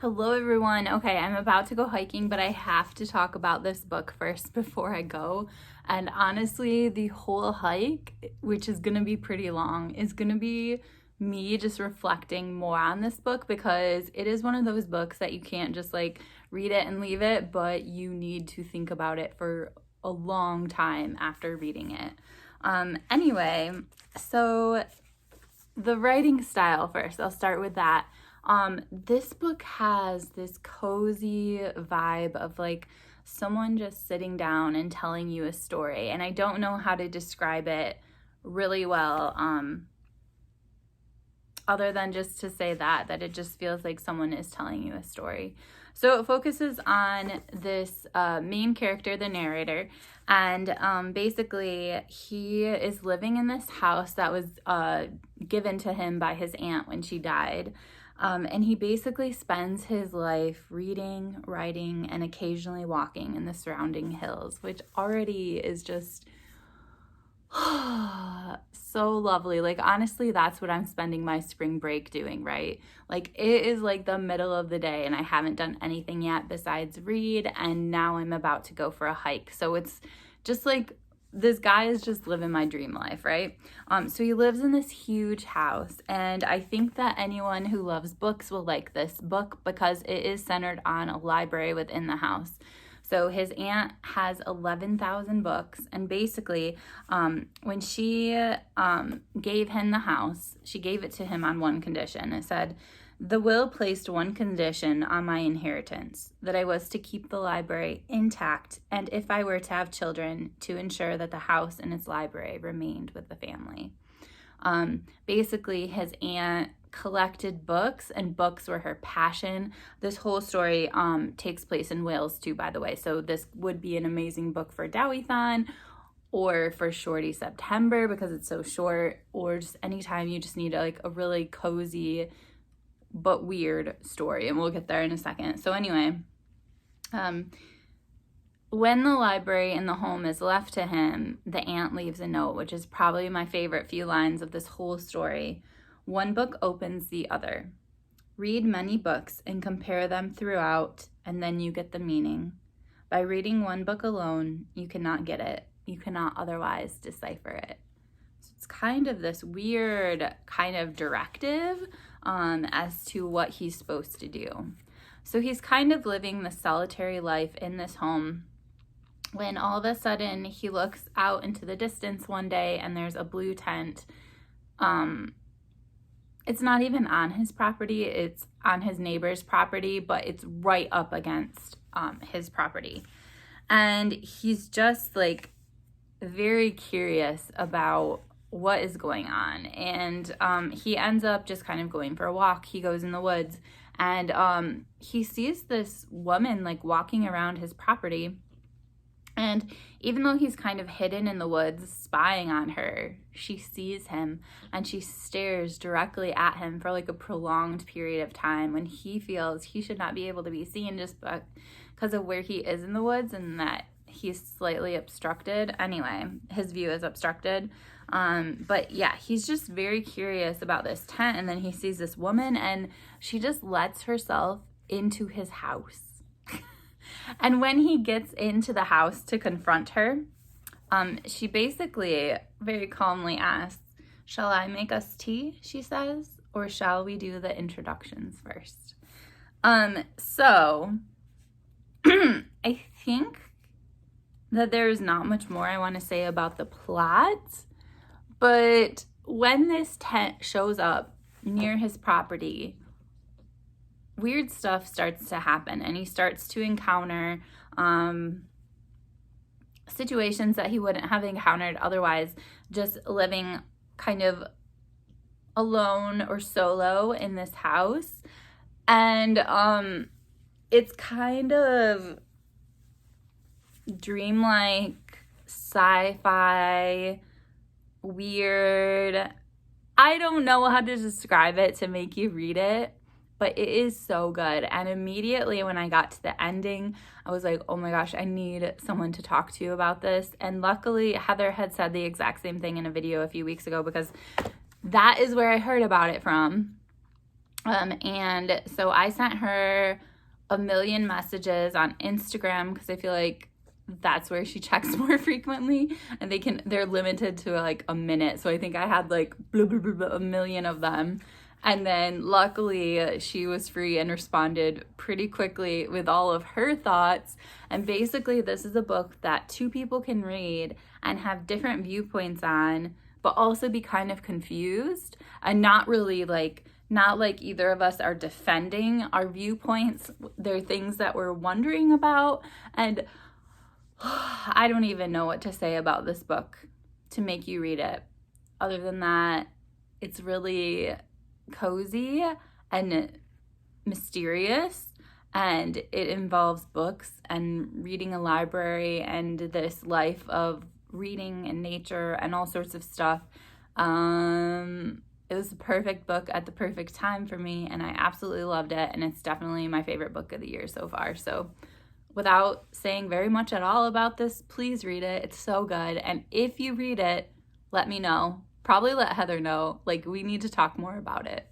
Hello everyone. Okay, I'm about to go hiking, but I have to talk about this book first before I go. And honestly, the whole hike, which is going to be pretty long, is going to be me just reflecting more on this book because it is one of those books that you can't just like read it and leave it, but you need to think about it for a long time after reading it. Anyway, so the writing style first, I'll start with that. This book has this cozy vibe of like someone just sitting down and telling you a story. And I don't know how to describe it really well, other than just to say that it just feels like someone is telling you a story. So it focuses on this main character, the narrator, and basically he is living in this house that was given to him by his aunt when she died. And he basically spends his life reading, writing, and occasionally walking in the surrounding hills, which already is just so lovely. Like, honestly, that's what I'm spending my spring break doing, right? Like, it is like the middle of the day and I haven't done anything yet besides read, and now I'm about to go for a hike. So it's just like this guy is just living my dream life, right? So he lives in this huge house, and I think that anyone who loves books will like this book because it is centered on a library within the house. So his aunt has 11,000 books, and basically, when she gave him the house, she gave it to him on one condition. It said, "The will placed one condition on my inheritance, that I was to keep the library intact, and if I were to have children, to ensure that the house and its library remained with the family." Basically, his aunt collected books, and books were her passion. This whole story takes place in Wales too, by the way, so this would be an amazing book for Dowie-thon or for Shorty September because it's so short, or just anytime you just need like a really cozy but weird story, and we'll get there in a second. So anyway, when the library in the home is left to him, the aunt leaves a note, which is probably my favorite few lines of this whole story. "One book opens the other. Read many books and compare them throughout, and then you get the meaning. By reading one book alone, you cannot get it. You cannot otherwise decipher it." So it's kind of this weird kind of directive as to what he's supposed to do. So he's kind of living the solitary life in this home when all of a sudden he looks out into the distance one day and there's a blue tent. It's not even on his property, it's on his neighbor's property, but it's right up against his property. And he's just like very curious about what is going on, and he ends up just kind of going for a walk. He goes in the woods, and he sees this woman like walking around his property, and even though he's kind of hidden in the woods spying on her, she sees him and she stares directly at him for like a prolonged period of time when he feels he should not be able to be seen just because of where he is in the woods and that he's slightly obstructed. Anyway, his view is obstructed. But yeah, he's just very curious about this tent, and then he sees this woman and she just lets herself into his house. And when he gets into the house to confront her, she basically very calmly asks, "Shall I make us tea?" she says, "or shall we do the introductions first?" So I think that there's not much more I want to say about the plot, but when this tent shows up near his property, weird stuff starts to happen, and he starts to encounter situations that he wouldn't have encountered otherwise, just living kind of alone or solo in this house. And it's kind of dreamlike, sci-fi, weird. I don't know how to describe it to make you read it, but it is so good. And immediately when I got to the ending, I was like, oh my gosh, I need someone to talk to about this. And luckily, Heather had said the exact same thing in a video a few weeks ago because that is where I heard about it from. And so I sent her a million messages on Instagram because I feel like that's where she checks more frequently, and they're limited to like a minute. So I think I had like blah, blah, blah, blah, a million of them. And then luckily she was free and responded pretty quickly with all of her thoughts. And basically this is a book that two people can read and have different viewpoints on, but also be kind of confused and not like either of us are defending our viewpoints. They're things that we're wondering about. And I don't even know what to say about this book to make you read it. Other than that, it's really cozy and mysterious, and it involves books and reading a library and this life of reading and nature and all sorts of stuff. It was the perfect book at the perfect time for me, and I absolutely loved it, and it's definitely my favorite book of the year so far. So without saying very much at all about this, please read it. It's so good. And if you read it, let me know. Probably let Heather know. Like, we need to talk more about it.